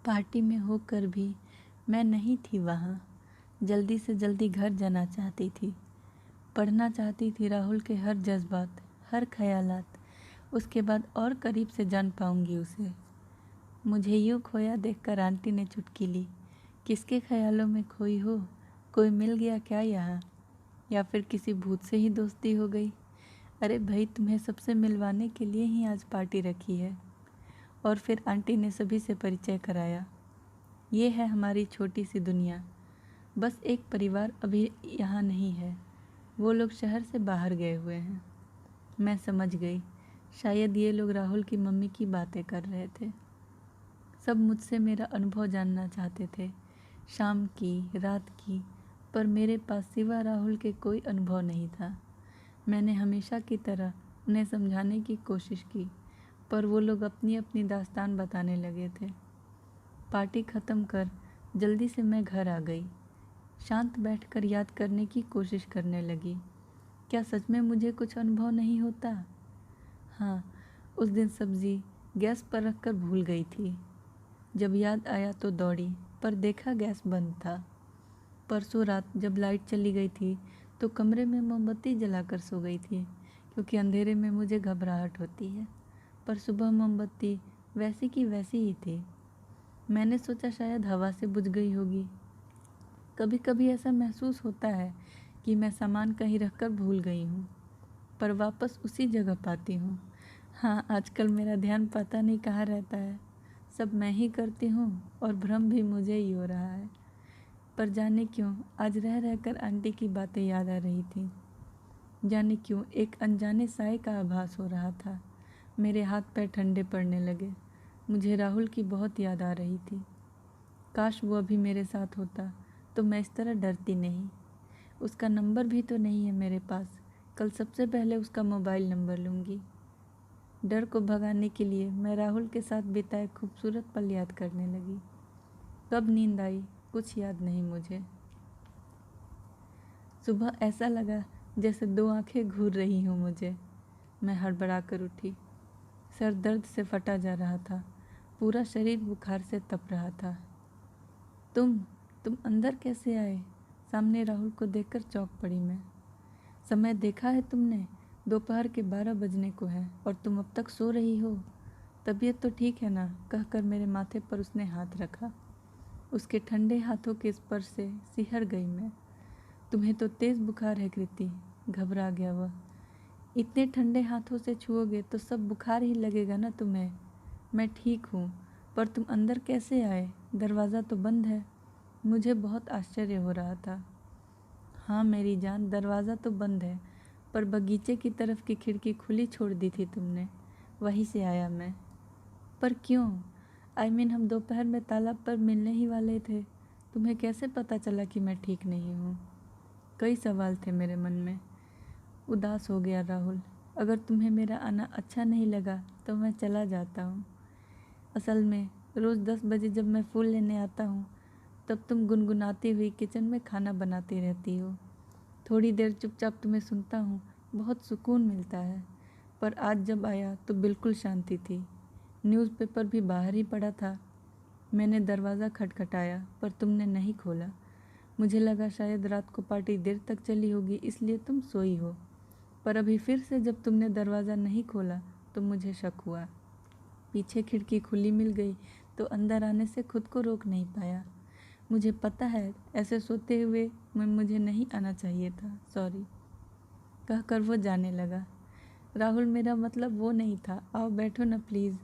Party में होकर भी मैं नहीं थी वहाँ। जल्दी से जल्दी घर जाना चाहती थी। पढ़ना चाहती थी राहुल के हर जज्बात, हर ख्यालात। उसके बाद और करीब से जान पाऊंगी उसे। मुझे यूँ खोया देखकर आंटी ने चुटकी ली। किसके ख्यालों में खोई हो? कोई मिल गया क्या यहाँ? या फिर किसी भूत से ही दोस्ती हो गई? अरे भाई, तुम्हें सबसे मिलवाने के लिए ही आज पार्टी रखी है। और फिर आंटी ने सभी से परिचय कराया। ये है हमारी छोटी सी दुनिया। बस एक परिवार अभी यहाँ नहीं है। वो लोग शहर से बाहर गए हुए हैं। मैं समझ गई, शायद ये लोग राहुल की मम्मी की बातें कर रहे थे। सब मुझसे मेरा अनुभव जानना चाहते थे, शाम की, रात की। पर मेरे पास सिवा राहुल के कोई अनुभव नहीं था। मैंने हमेशा की तरह उन्हें समझाने की कोशिश की, पर वो लोग अपनी अपनी दास्तान बताने लगे थे। पार्टी ख़त्म कर जल्दी से मैं घर आ गई। शांत बैठकर याद करने की कोशिश करने लगी। क्या सच में मुझे कुछ अनुभव नहीं होता? हाँ, उस दिन सब्ज़ी गैस पर रखकर भूल गई थी। जब याद आया तो दौड़ी, पर देखा गैस बंद था। परसों रात जब लाइट चली गई थी तो कमरे में मोमबत्ती जलाकर सो गई थी, क्योंकि अंधेरे में मुझे घबराहट होती है। पर सुबह मोमबत्ती वैसी की वैसी ही थी। मैंने सोचा शायद हवा से बुझ गई होगी। कभी कभी ऐसा महसूस होता है कि मैं सामान कहीं रखकर भूल गई हूँ, पर वापस उसी जगह पाती हूँ। हाँ, आजकल मेरा ध्यान पता नहीं कहाँ रहता है। सब मैं ही करती हूँ और भ्रम भी मुझे ही हो रहा है। पर जाने क्यों आज रह रहकर आंटी की बातें याद आ रही थी। जाने क्यों एक अनजाने साए का आभास हो रहा था। मेरे हाथ पैर ठंडे पड़ने लगे। मुझे राहुल की बहुत याद आ रही थी। काश वो अभी मेरे साथ होता तो मैं इस तरह डरती नहीं। उसका नंबर भी तो नहीं है मेरे पास। कल सबसे पहले उसका मोबाइल नंबर लूँगी। डर को भगाने के लिए मैं राहुल के साथ बिताए खूबसूरत पल याद करने लगी। कब नींद आई कुछ याद नहीं मुझे। सुबह ऐसा लगा जैसे दो आंखें घूर रही हों मुझे। मैं हड़बड़ा कर उठी। सर दर्द से फटा जा रहा था। पूरा शरीर बुखार से तप रहा था। तुम अंदर कैसे आए? सामने राहुल को देखकर चौंक पड़ी मैं। समय देखा है तुमने? दोपहर के 12 बजने को है और तुम अब तक सो रही हो। तबीयत तो ठीक है ना? कहकर मेरे माथे पर उसने हाथ रखा। उसके ठंडे हाथों के स्पर्श से सिहर गई मैं। तुम्हें तो तेज़ बुखार है कृति, घबरा गया वह। इतने ठंडे हाथों से छुओगे तो सब बुखार ही लगेगा ना तुम्हें। मैं ठीक हूँ, पर तुम अंदर कैसे आए? दरवाज़ा तो बंद है। मुझे बहुत आश्चर्य हो रहा था। हाँ मेरी जान, दरवाज़ा तो बंद है, पर बगीचे की तरफ की खिड़की खुली छोड़ दी थी तुमने, वहीं से आया मैं। पर क्यों? हम दोपहर में तालाब पर मिलने ही वाले थे। तुम्हें कैसे पता चला कि मैं ठीक नहीं हूँ? कई सवाल थे मेरे मन में। उदास हो गया राहुल। अगर तुम्हें मेरा आना अच्छा नहीं लगा तो मैं चला जाता हूँ। असल में रोज़ 10 बजे जब मैं फूल लेने आता हूँ तब तुम गुनगुनाती हुई किचन में खाना बनाती रहती हो। थोड़ी देर चुपचाप तुम्हें सुनता हूँ, बहुत सुकून मिलता है। पर आज जब आया तो बिल्कुल शांति थी। न्यूज़पेपर भी बाहर ही पड़ा था। मैंने दरवाज़ा खटखटाया पर तुमने नहीं खोला। मुझे लगा शायद रात को पार्टी देर तक चली होगी इसलिए तुम सोई हो। पर अभी फिर से जब तुमने दरवाज़ा नहीं खोला तो मुझे शक हुआ। पीछे खिड़की खुली मिल गई तो अंदर आने से खुद को रोक नहीं पाया। मुझे पता है ऐसे सोते हुए मुझे नहीं आना चाहिए था, सॉरी, कहकर वो जाने लगा। राहुल, मेरा मतलब वो नहीं था। आओ बैठो ना प्लीज़।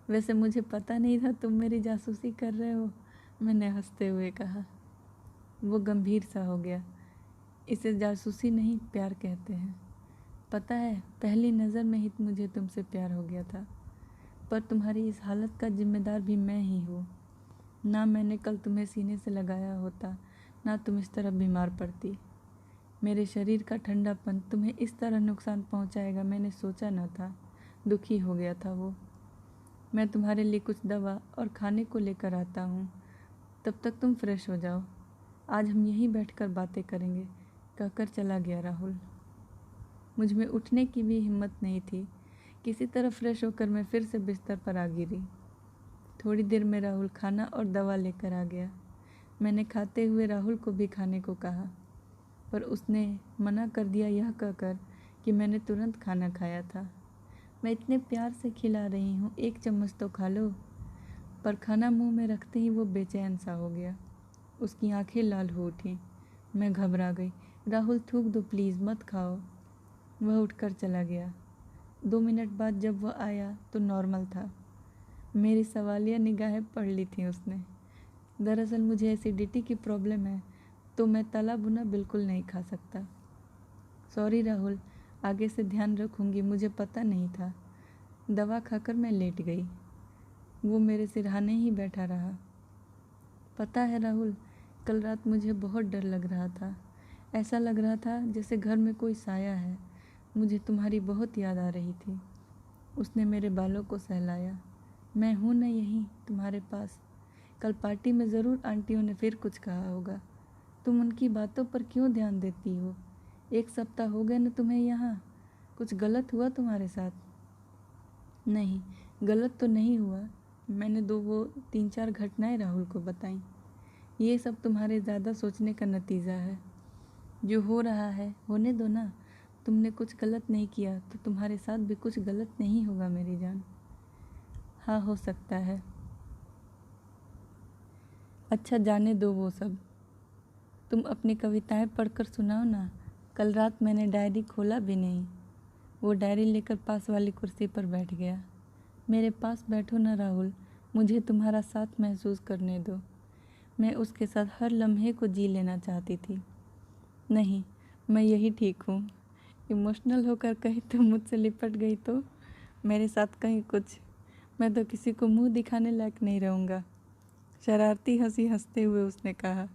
वैसे मुझे पता नहीं था तुम मेरी जासूसी कर रहे हो, मैंने हंसते हुए कहा। वो गंभीर सा हो गया। इसे जासूसी नहीं, प्यार कहते हैं। पता है पहली नज़र में ही मुझे तुमसे प्यार हो गया था। पर तुम्हारी इस हालत का जिम्मेदार भी मैं ही हूँ। ना मैंने कल तुम्हें सीने से लगाया होता, ना तुम इस तरह बीमार पड़ती। मेरे शरीर का ठंडापन तुम्हें इस तरह नुकसान पहुँचाएगा मैंने सोचा न था। दुखी हो गया था वो। मैं तुम्हारे लिए कुछ दवा और खाने को लेकर आता हूँ, तब तक तुम फ्रेश हो जाओ। आज हम यहीं बैठकर बातें करेंगे, कहकर चला गया राहुल। मुझ में उठने की भी हिम्मत नहीं थी। किसी तरह फ्रेश होकर मैं फिर से बिस्तर पर आ गिरी। थोड़ी देर में राहुल खाना और दवा लेकर आ गया। मैंने खाते हुए राहुल को भी खाने को कहा, पर उसने मना कर दिया, यह कहकर कि मैंने तुरंत खाना खाया था। मैं इतने प्यार से खिला रही हूँ, एक चम्मच तो खा लो। पर खाना मुंह में रखते ही वो बेचैन सा हो गया। उसकी आंखें लाल हो उठीं। मैं घबरा गई। राहुल थूक दो प्लीज़, मत खाओ। वह उठकर चला गया। 2 मिनट बाद जब वह आया तो नॉर्मल था। मेरी सवालिया निगाहें पढ़ ली थी उसने। दरअसल मुझे एसिडिटी की प्रॉब्लम है, तो मैं तला भुना बिल्कुल नहीं खा सकता। सॉरी राहुल, आगे से ध्यान रखूंगी, मुझे पता नहीं था। दवा खाकर मैं लेट गई। वो मेरे सिरहाने ही बैठा रहा। पता है राहुल, कल रात मुझे बहुत डर लग रहा था। ऐसा लग रहा था जैसे घर में कोई साया है। मुझे तुम्हारी बहुत याद आ रही थी। उसने मेरे बालों को सहलाया। मैं हूँ ना यहीं तुम्हारे पास। कल पार्टी में ज़रूर आंटियों ने फिर कुछ कहा होगा। तुम उनकी बातों पर क्यों ध्यान देती हो? 1 सप्ताह हो गए ना तुम्हें यहाँ। कुछ गलत हुआ तुम्हारे साथ? नहीं, गलत तो नहीं हुआ। मैंने 3-4 घटनाएं राहुल को बताईं। ये सब तुम्हारे ज़्यादा सोचने का नतीजा है। जो हो रहा है होने दो ना। तुमने कुछ गलत नहीं किया तो तुम्हारे साथ भी कुछ गलत नहीं होगा मेरी जान। हाँ, हो सकता है। अच्छा, जाने दो वो सब। तुम अपनी कविताएं पढ़कर सुनाओ ना। कल रात मैंने डायरी खोला भी नहीं। वो डायरी लेकर पास वाली कुर्सी पर बैठ गया। मेरे पास बैठो ना राहुल, मुझे तुम्हारा साथ महसूस करने दो। मैं उसके साथ हर लम्हे को जी लेना चाहती थी। नहीं, मैं यही ठीक हूँ। इमोशनल होकर कहीं तुम मुझसे लिपट गई तो मेरे साथ कहीं कुछ। मैं तो किसी को मुंह दिखाने लायक नहीं रहूँगा। शरारती हंसी हंसते हुए उसने कहा,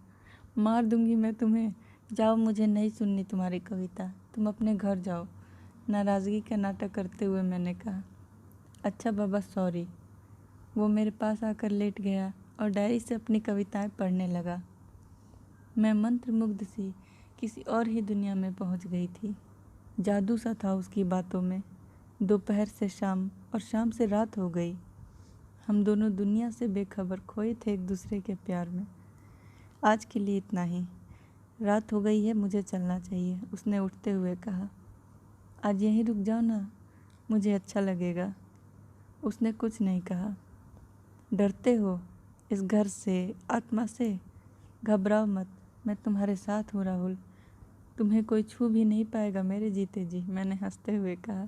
मार दूंगी मैं तुम्हें। जाओ, मुझे नहीं सुननी तुम्हारी कविता। तुम अपने घर जाओ। नाराज़गी का नाटक करते हुए मैंने कहा, अच्छा बाबा, सॉरी। वो मेरे पास आकर लेट गया और डायरी से अपनी कविताएं पढ़ने लगा। मैं मंत्रमुग्ध सी किसी और ही दुनिया में पहुंच गई थी। जादू सा था उसकी बातों में। दोपहर से शाम और शाम से रात हो गई। हम दोनों दुनिया से बेखबर खोए थे एक दूसरे के प्यार में। आज के लिए इतना ही। रात हो गई है, मुझे चलना चाहिए, उसने उठते हुए कहा। आज यहीं रुक जाओ ना, मुझे अच्छा लगेगा। उसने कुछ नहीं कहा। डरते हो इस घर से, आत्मा से? घबराओ मत, मैं तुम्हारे साथ हूँ राहुल। तुम्हें कोई छू भी नहीं पाएगा मेरे जीते जी, मैंने हंसते हुए कहा।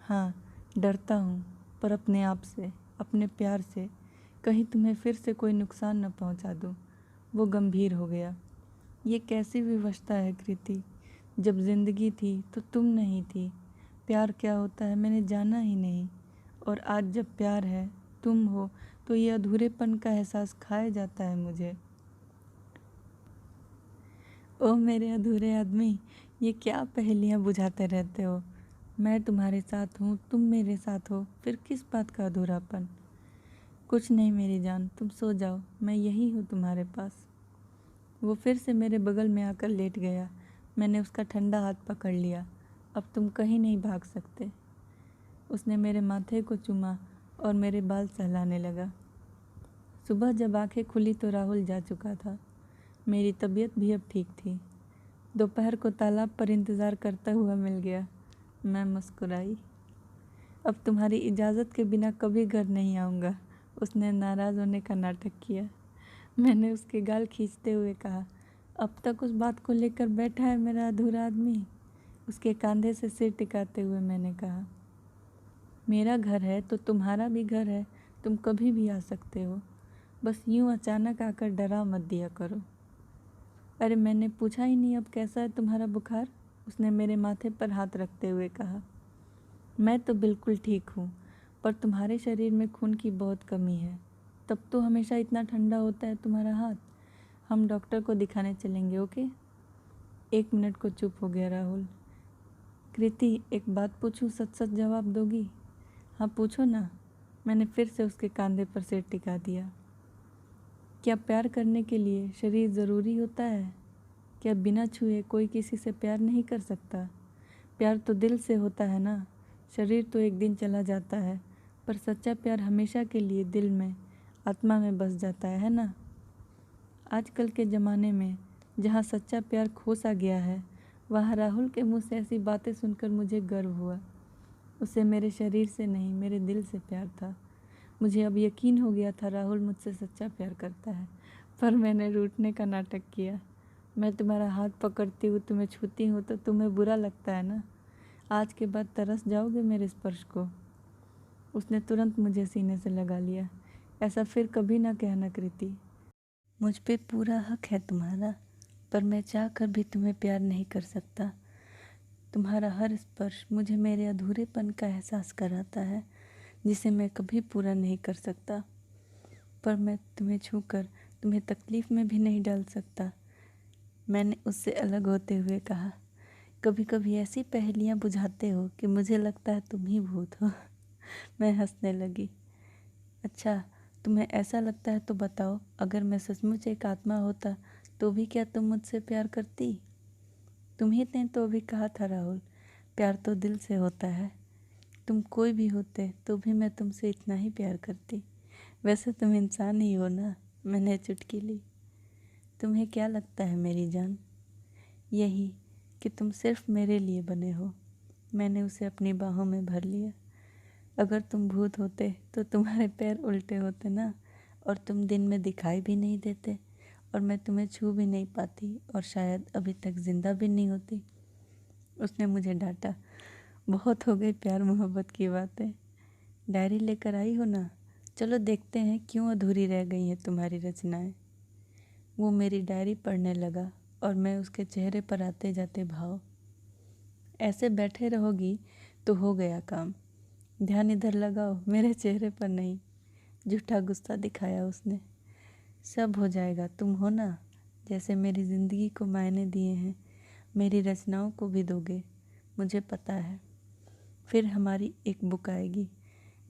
हाँ, डरता हूँ, पर अपने आप से, अपने प्यार से। कहीं तुम्हें फिर से कोई नुकसान न पहुँचा दूँ। वो गंभीर हो गया। ये कैसी विवशता है कृति। जब जिंदगी थी तो तुम नहीं थी। प्यार क्या होता है मैंने जाना ही नहीं। और आज जब प्यार है, तुम हो, तो ये अधूरेपन का एहसास खाए जाता है मुझे। ओ मेरे अधूरे आदमी, ये क्या पहेलियाँ बुझाते रहते हो? मैं तुम्हारे साथ हूँ, तुम मेरे साथ हो, फिर किस बात का अधूरापन? कुछ नहीं मेरी जान, तुम सो जाओ, मैं यही हूँ तुम्हारे पास। वो फिर से मेरे बगल में आकर लेट गया। मैंने उसका ठंडा हाथ पकड़ लिया। अब तुम कहीं नहीं भाग सकते। उसने मेरे माथे को चूमा और मेरे बाल सहलाने लगा। सुबह जब आंखें खुली तो राहुल जा चुका था। मेरी तबीयत भी अब ठीक थी। दोपहर को तालाब पर इंतज़ार करता हुआ मिल गया। मैं मुस्कुराई। अब तुम्हारी इजाज़त के बिना कभी घर नहीं आऊँगा। उसने नाराज़ होने का नाटक किया। मैंने उसके गाल खींचते हुए कहा, अब तक उस बात को लेकर बैठा है मेरा अधूरा आदमी। उसके कंधे से सिर टिकाते हुए मैंने कहा, मेरा घर है तो तुम्हारा भी घर है, तुम कभी भी आ सकते हो। बस यूँ अचानक आकर डरा मत दिया करो। अरे मैंने पूछा ही नहीं, अब कैसा है तुम्हारा बुखार? उसने मेरे माथे पर हाथ रखते हुए कहा। मैं तो बिल्कुल ठीक हूँ, पर तुम्हारे शरीर में खून की बहुत कमी है। तब तो हमेशा इतना ठंडा होता है तुम्हारा हाथ। हम डॉक्टर को दिखाने चलेंगे, ओके? 1 मिनट को चुप हो गया राहुल। कृति, एक बात पूछूं, सच सच जवाब दोगी? हाँ पूछो ना। मैंने फिर से उसके कंधे पर सिर टिका दिया। क्या प्यार करने के लिए शरीर ज़रूरी होता है? क्या बिना छुए कोई किसी से प्यार नहीं कर सकता? प्यार तो दिल से होता है ना। शरीर तो एक दिन चला जाता है, पर सच्चा प्यार हमेशा के लिए दिल में, आत्मा में बस जाता है ना। आजकल के ज़माने में जहाँ सच्चा प्यार खो सा गया है, वहाँ राहुल के मुँह से ऐसी बातें सुनकर मुझे गर्व हुआ। उसे मेरे शरीर से नहीं, मेरे दिल से प्यार था। मुझे अब यकीन हो गया था राहुल मुझसे सच्चा प्यार करता है। पर मैंने रूठने का नाटक किया। मैं तुम्हारा हाथ पकड़ती हूँ, तुम्हें छूती हूँ तो तुम्हें बुरा लगता है ना। आज के बाद तरस जाओगे मेरे स्पर्श को। उसने तुरंत मुझे सीने से लगा लिया। ऐसा फिर कभी ना कहना कृति। मुझ पे पूरा हक है तुम्हारा, पर मैं चाह कर भी तुम्हें प्यार नहीं कर सकता। तुम्हारा हर स्पर्श मुझे मेरे अधूरेपन का एहसास कराता है, जिसे मैं कभी पूरा नहीं कर सकता। पर मैं तुम्हें छूकर तुम्हें तकलीफ़ में भी नहीं डाल सकता। मैंने उससे अलग होते हुए कहा। कभी कभी ऐसी पहेलियाँ बुझाते हो कि मुझे लगता है तुम ही भूत हो। मैं हंसने लगी। अच्छा, तुम्हें ऐसा लगता है तो बताओ, अगर मैं सचमुच एक आत्मा होता तो भी क्या तुम मुझसे प्यार करती? तुम्ही ने तो अभी कहा था राहुल, प्यार तो दिल से होता है। तुम कोई भी होते तो भी मैं तुमसे इतना ही प्यार करती। वैसे तुम इंसान ही हो ना। मैंने चुटकी ली। तुम्हें क्या लगता है मेरी जान? यही कि तुम सिर्फ मेरे लिए बने हो। मैंने उसे अपनी बाहों में भर लिया। अगर तुम भूत होते तो तुम्हारे पैर उल्टे होते ना, और तुम दिन में दिखाई भी नहीं देते, और मैं तुम्हें छू भी नहीं पाती, और शायद अभी तक जिंदा भी नहीं होती। उसने मुझे डांटा। बहुत हो गई प्यार मोहब्बत की बातें। डायरी लेकर आई हो ना? चलो देखते हैं क्यों अधूरी रह गई हैं तुम्हारी रचनाएं। वो मेरी डायरी पढ़ने लगा और मैं उसके चेहरे पर आते जाते भाव। ऐसे बैठे रहोगी तो हो गया काम। ध्यान इधर लगाओ, मेरे चेहरे पर नहीं। झूठा गुस्सा दिखाया उसने। सब हो जाएगा, तुम हो ना। जैसे मेरी ज़िंदगी को मायने दिए हैं, मेरी रचनाओं को भी दोगे, मुझे पता है। फिर हमारी एक बुक आएगी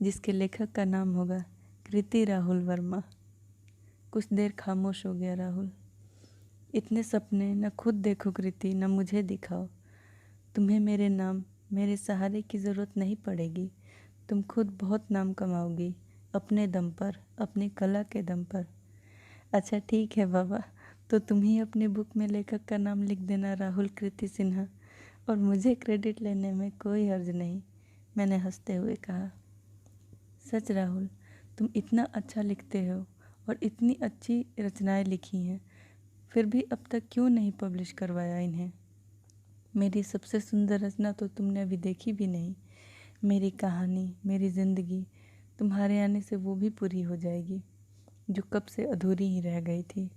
जिसके लेखक का नाम होगा कृति राहुल वर्मा। कुछ देर खामोश हो गया राहुल। इतने सपने न खुद देखो कृति, न मुझे दिखाओ। तुम्हें मेरे नाम, मेरे सहारे की ज़रूरत नहीं पड़ेगी। तुम खुद बहुत नाम कमाओगी, अपने दम पर, अपनी कला के दम पर। अच्छा ठीक है बाबा, तो तुम ही अपनी बुक में लेखक का नाम लिख देना, राहुल कृति सिन्हा, और मुझे क्रेडिट लेने में कोई हर्ज नहीं। मैंने हंसते हुए कहा। सच राहुल, तुम इतना अच्छा लिखते हो और इतनी अच्छी रचनाएं लिखी हैं, फिर भी अब तक क्यों नहीं पब्लिश करवाया इन्हें? मेरी सबसे सुंदर रचना तो तुमने अभी देखी भी नहीं। मेरी कहानी, मेरी ज़िंदगी, तुम्हारे आने से वो भी पूरी हो जाएगी जो कब से अधूरी ही रह गई थी।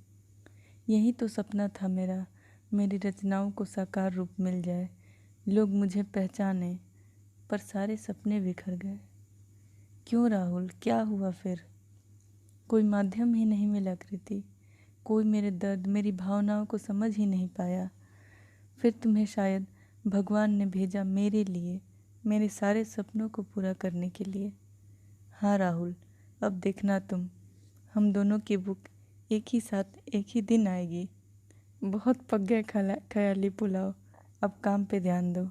यही तो सपना था मेरा, मेरी रचनाओं को साकार रूप मिल जाए, लोग मुझे पहचाने, पर सारे सपने बिखर गए। क्यों राहुल, क्या हुआ फिर? कोई माध्यम ही नहीं मिला कृति। कोई मेरे दर्द, मेरी भावनाओं को समझ ही नहीं पाया। फिर तुम्हें शायद भगवान ने भेजा मेरे लिए, मेरे सारे सपनों को पूरा करने के लिए। हाँ राहुल, अब देखना तुम, हम दोनों की बुक एक ही साथ एक ही दिन आएगी। बहुत पक गए ख्याली पुलाव, अब काम पे ध्यान दो।